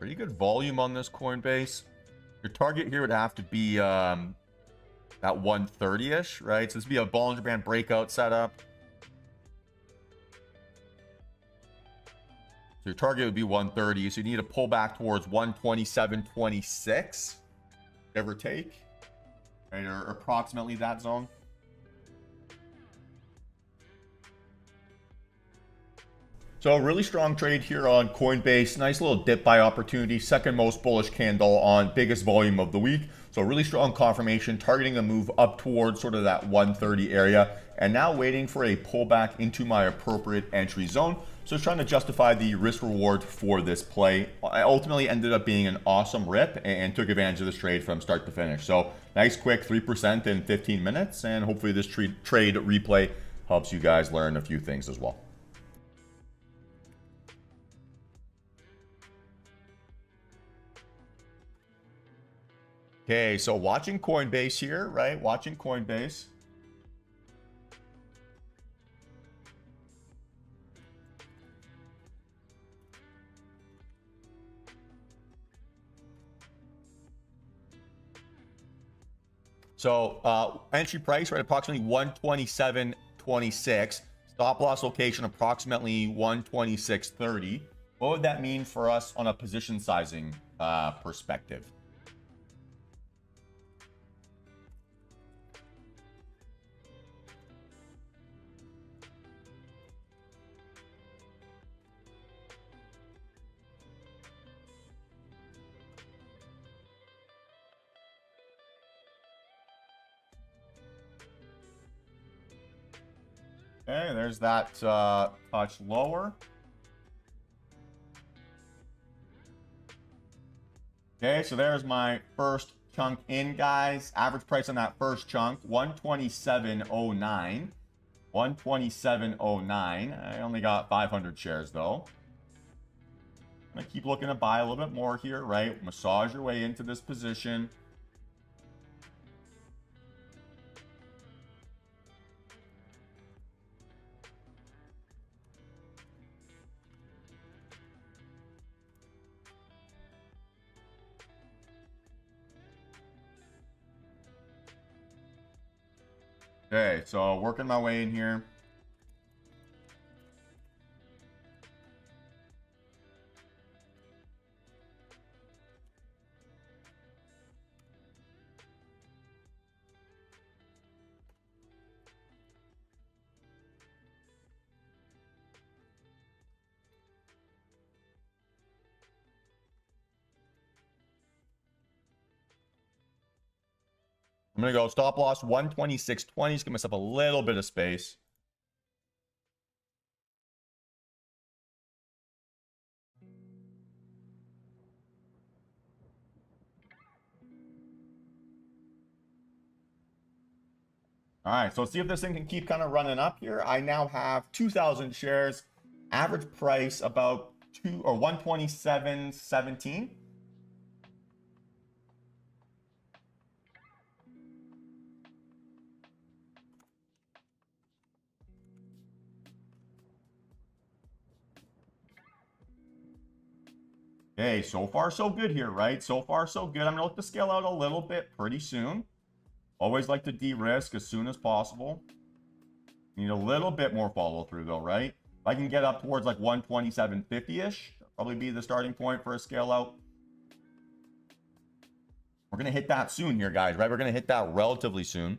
Pretty good volume on this Coinbase. Your target here would have to be at 130-ish, right? So this would be a Bollinger Band breakout setup. So your target would be 130. So you need to pull back towards 127.26, give or take, right? Or approximately that zone. So a really strong trade here on Coinbase. Nice little dip buy opportunity. Second most bullish candle on biggest volume of the week. So really strong confirmation, targeting a move up towards sort of that 130 area. And now waiting for a pullback into my appropriate entry zone. So trying to justify the risk reward for this play. I ultimately ended up being an awesome rip and took advantage of this trade from start to finish. So nice quick 3% in 15 minutes. And hopefully this trade replay helps you guys learn a few things as well. Okay, so watching Coinbase here, right? Watching Coinbase. So entry price, right? Approximately 127.26. Stop loss location approximately 126.30. What would that mean for us on a position sizing perspective? Okay, there's that touch lower. Okay, so there's my first chunk in, guys. Average price on that first chunk, 127.09. 127.09. I only got 500 shares though. I'm gonna keep looking to buy a little bit more here, right? Massage your way into this position. Okay, so working my way in here. I'm going to go stop loss 126.20. Just give myself a little bit of space. All right, so let's see if this thing can keep kind of running up here. I now have 2,000 shares. Average price about 127.17. Okay, so far so good here, right? So far so good. I'm gonna look to scale out a little bit pretty soon. Always like to de-risk as soon as possible. Need a little bit more follow through though, right? If I can get up towards like 127.50-ish, probably be the starting point for a scale out. We're gonna hit that soon here, guys, right? We're gonna hit that relatively soon.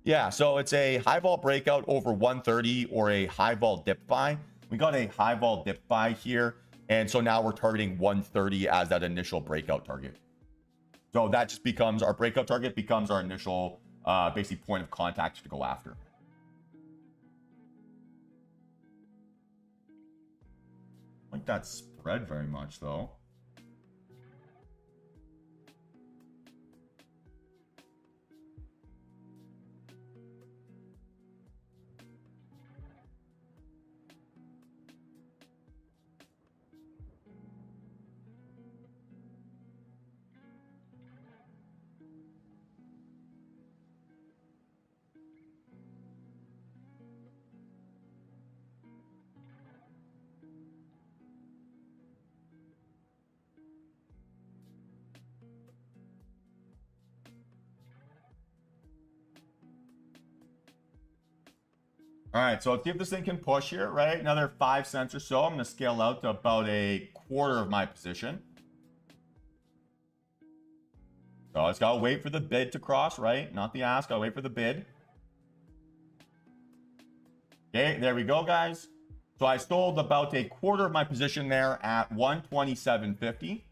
Yeah, so it's a high vol breakout over 130 or a high vol dip buy. We got a high vol dip buy here. And so now we're targeting 130 as that initial breakout target. So that just becomes our breakout target, becomes our initial basic point of contact to go after. I like that spread very much though. All right, so let's see if this thing can push here, right? Another 5 cents or so. I'm going to scale out to about a quarter of my position. So I just got to wait for the bid to cross, right? Not the ask. Got to wait for the bid. Okay, there we go, guys. So I sold about a quarter of my position there at 127.50.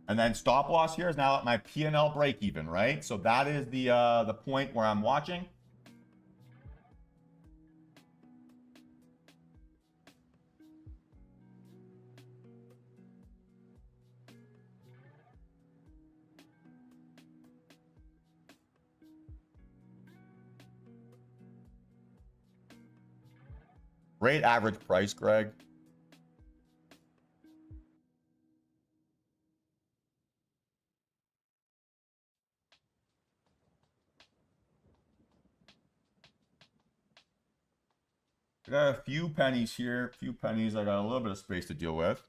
And then stop loss here is now at my P&L break even, right? So that is the point where I'm watching. Great average price, Greg. I got a few pennies here, few pennies. I got a little bit of space to deal with.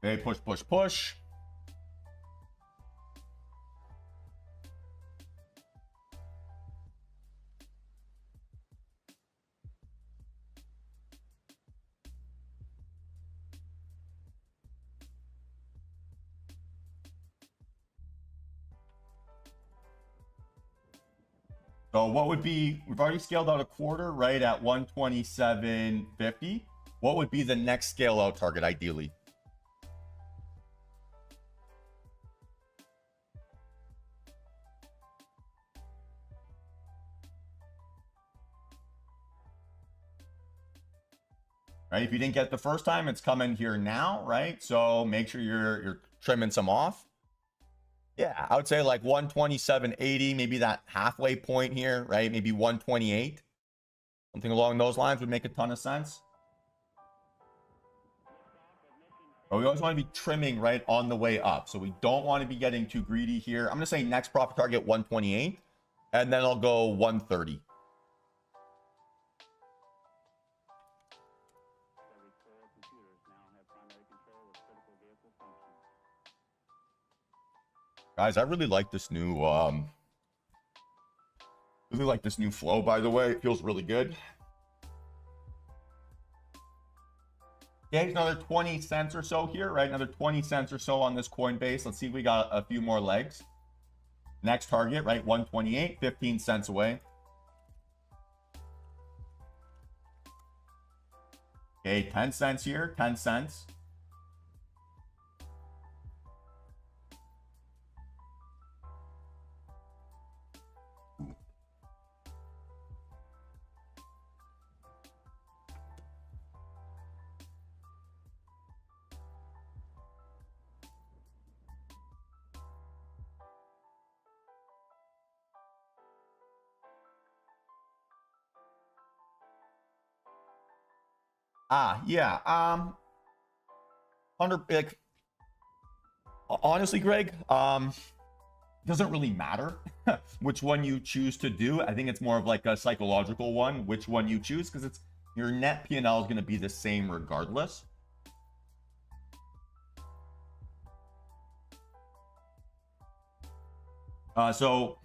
Okay, push, push, push. So what would be, we've already scaled out a quarter, right, at 127.50. What would be the next scale out target, ideally? Right, if you didn't get it the first time, it's coming here now, right? So make sure you're trimming some off. Yeah, I would say like 127.80, maybe that halfway point here, right? Maybe 128. Something along those lines would make a ton of sense. But we always want to be trimming right on the way up. So we don't want to be getting too greedy here. I'm going to say next profit target 128, and then I'll go 130. Guys, I really like this new flow, by the way. It feels really good. Okay, another 20 cents or so here, right? Another 20 cents or so on this Coinbase. Let's see if we got a few more legs. Next target, right? 128, 15 cents away. Okay, 10 cents here, 10 cents. Yeah. Like, honestly, Greg, doesn't really matter which one you choose to do. I think it's more of like a psychological one, which one you choose, because it's your net P&L is going to be the same regardless. So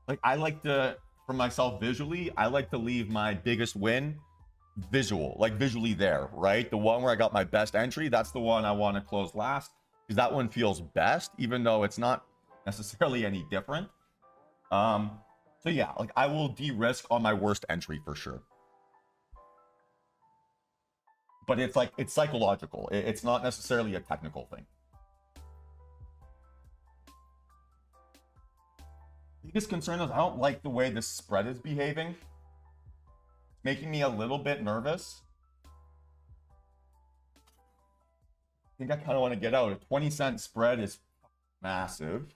like I like to, for myself visually, I like to leave my biggest win visually there, right? The one where I got my best entry, that's the one I want to close last, because that one feels best, even though it's not necessarily any different. So yeah, like I will de-risk on my worst entry for sure. But it's like, it's psychological. It's not necessarily a technical thing. Biggest concern is I don't like the way this spread is behaving. It's making me a little bit nervous. I think I kind of want to get out. A 20-cent spread is massive.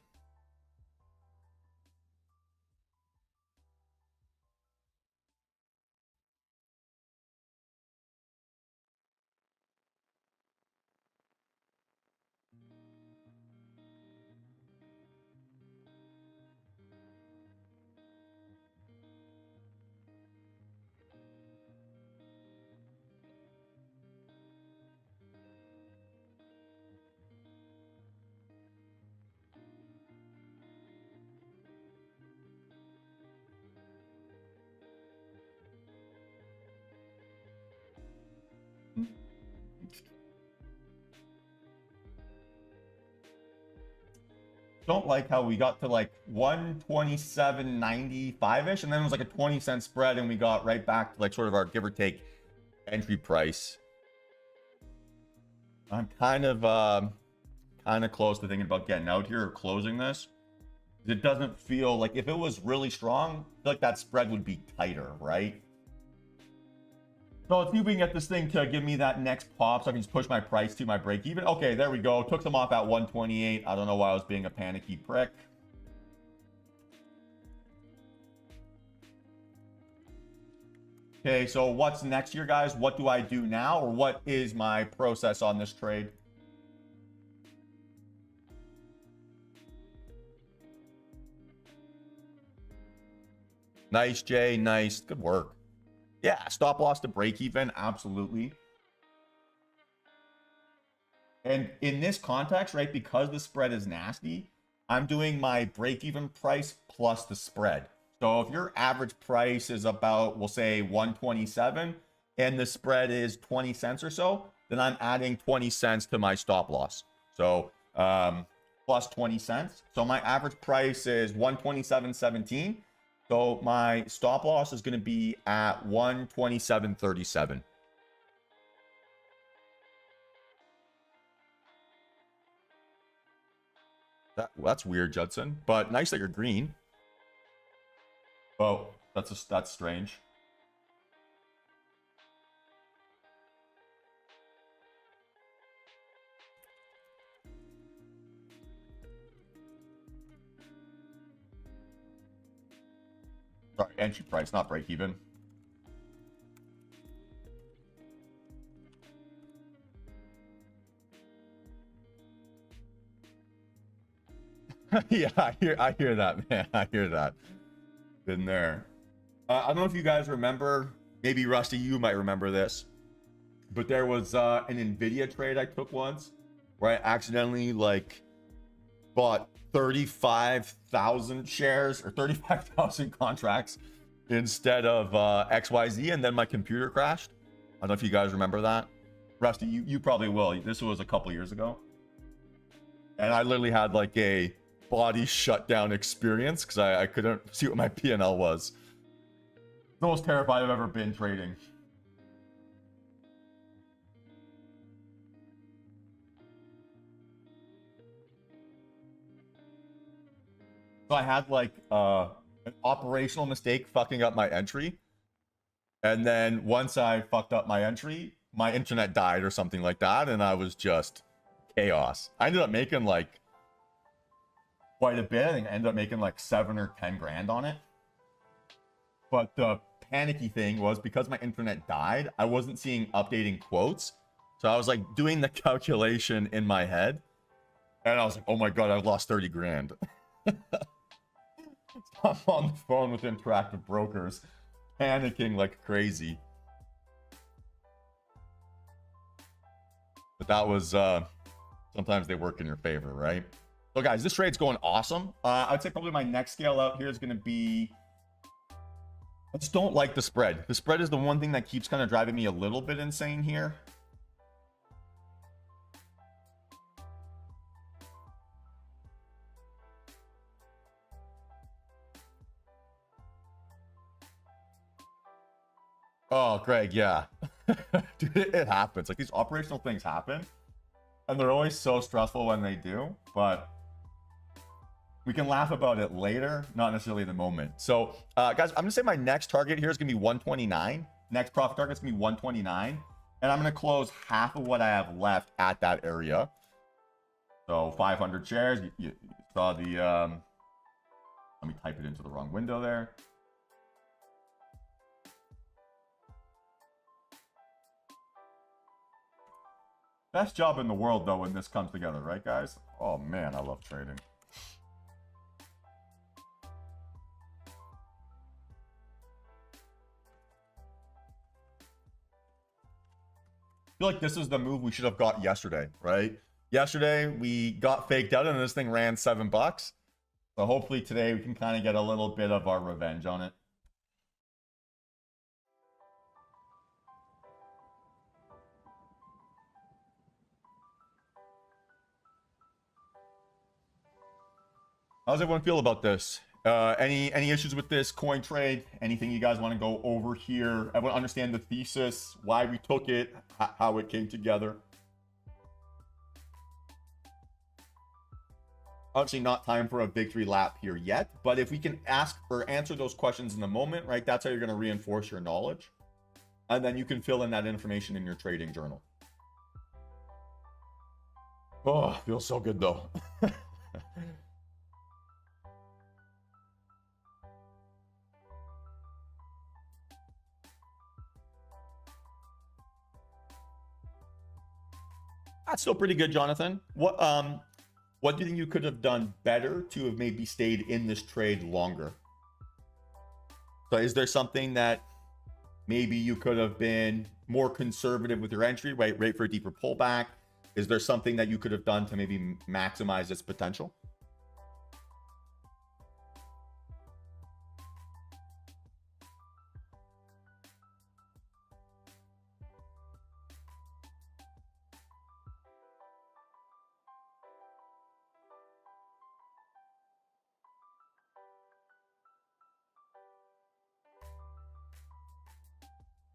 Don't like how we got to like 127.95-ish, and then it was like a 20-cent spread, and we got right back to like sort of our give or take entry price. I'm kind of close to thinking about getting out here or closing this. It doesn't feel like, if it was really strong, I feel like that spread would be tighter, right? So let's see if we can get this thing to give me that next pop so I can just push my price to my break even. Okay, there we go. Took them off at 128. I don't know why I was being a panicky prick. Okay, so what's next here, guys? What do I do now, or what is my process on this trade? Nice, Jay. Nice. Good work. Yeah, stop loss to break even. Absolutely. And in this context, right, because the spread is nasty, I'm doing my break even price plus the spread. So if your average price is about, we'll say 127, and the spread is 20 cents or so, then I'm adding 20 cents to my stop loss. So plus 20 cents. So my average price is 127.17. So my stop loss is going to be at 127.37. That's weird, Judson. But nice that you're green. Oh, that's strange. Sorry, entry price, not break even. Yeah, I hear that, man. I hear that. Been there. I don't know if you guys remember. Maybe Rusty, you might remember this. But there was an Nvidia trade I took once where I accidentally like bought 35,000 shares or 35,000 contracts instead of XYZ, and then my computer crashed. I don't know if you guys remember that. Rusty, you probably will. This was a couple years ago. And I literally had like a body shutdown experience because I couldn't see what my P&L was. The most terrified I've ever been trading. So I had like an operational mistake fucking up my entry. And then once I fucked up my entry, my internet died or something like that. And I was just chaos. I ended up making like quite a bit. I think I ended up making like 7 or 10 grand on it. But the panicky thing was because my internet died, I wasn't seeing updating quotes. So I was like doing the calculation in my head. And I was like, oh my God, I've lost 30 grand. I'm on the phone with Interactive Brokers, panicking like crazy. But that was, sometimes they work in your favor, right? So guys, this trade's going awesome. I'd say probably my next scale out here is going to be I just don't like the spread. The spread is the one thing that keeps kind of driving me a little bit insane here. Oh, Greg, yeah. Dude, it happens. Like, these operational things happen, and they're always so stressful when they do, but we can laugh about it later, not necessarily in the moment. So, guys, I'm going to say my next target here is going to be 129. Next profit target is going to be 129, and I'm going to close half of what I have left at that area. So, 500 shares. You saw the... let me type it into the wrong window there. Best job in the world, though, when this comes together, right, guys? Oh, man, I love trading. I feel like this is the move we should have got yesterday, right? Yesterday, we got faked out, and this thing ran $7. So hopefully today we can kind of get a little bit of our revenge on it. How's everyone feel about this? Any issues with this coin trade? Anything you guys want to go over here? I want to understand the thesis, why we took it, how it came together. Obviously not time for a victory lap here yet, but if we can ask or answer those questions in the moment, right, that's how you're going to reinforce your knowledge. And then you can fill in that information in your trading journal. Oh, feels so good though. That's still pretty good, Jonathan. What do you think you could have done better to have maybe stayed in this trade longer? So is there something that maybe you could have been more conservative with your entry, right? Wait for a deeper pullback. Is there something that you could have done to maybe maximize its potential?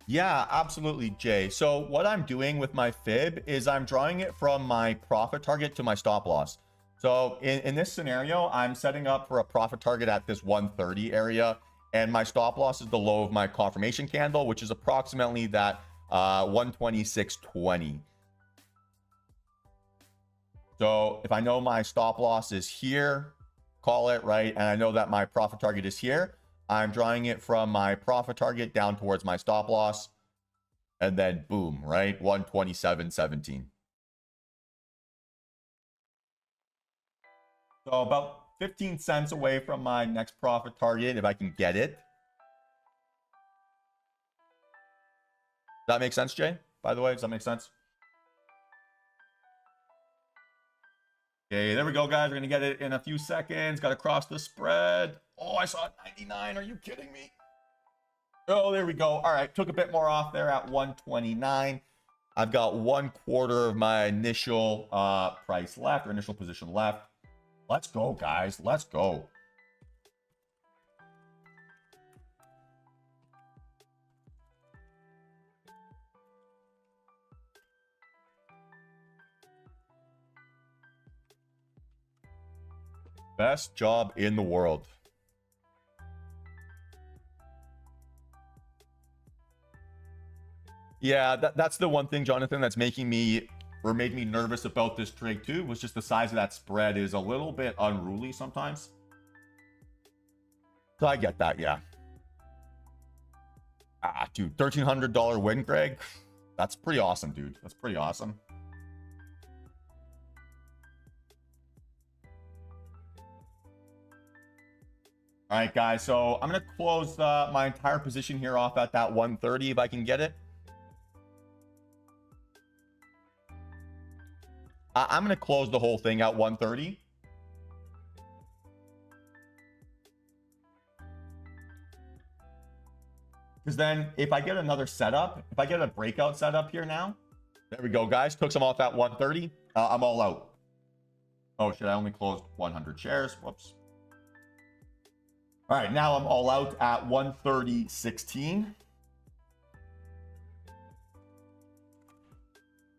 Yeah, absolutely, Jay. So what I'm doing with my fib is I'm drawing it from my profit target to my stop loss. So in this scenario, I'm setting up for a profit target at this 130 area, and my stop loss is the low of my confirmation candle, which is approximately that 126.20. So if I know my stop loss is here, call it, right? And I know that my profit target is here, I'm drawing it from my profit target down towards my stop loss. And then boom, right? 127.17. So about 15 cents away from my next profit target, if I can get it. Does that make sense, Jay? By the way, does that make sense? Okay, there we go, guys. We're going to get it in a few seconds. Got to cross the spread. Oh, I saw it 99. Are you kidding me? Oh, there we go. All right, took a bit more off there at 129. I've got 1/4 of my initial price left, or initial position left. Let's go, guys. Let's go. Best job in the world. Yeah, that's the one thing, Jonathan, that's making me, or made me nervous about this trade too, was just the size of that spread is a little bit unruly sometimes. So I get that, yeah. Ah, dude, $1,300 win, Greg. That's pretty awesome, dude. That's pretty awesome. All right, guys. So I'm going to close my entire position here off at that 130 if I can get it. I'm going to close the whole thing at 130. Because then if I get another setup, if I get a breakout setup here now, there we go, guys. Took some off at 130. I'm all out. Oh, shit. I only closed 100 shares. Whoops. All right. Now I'm all out at 130.16.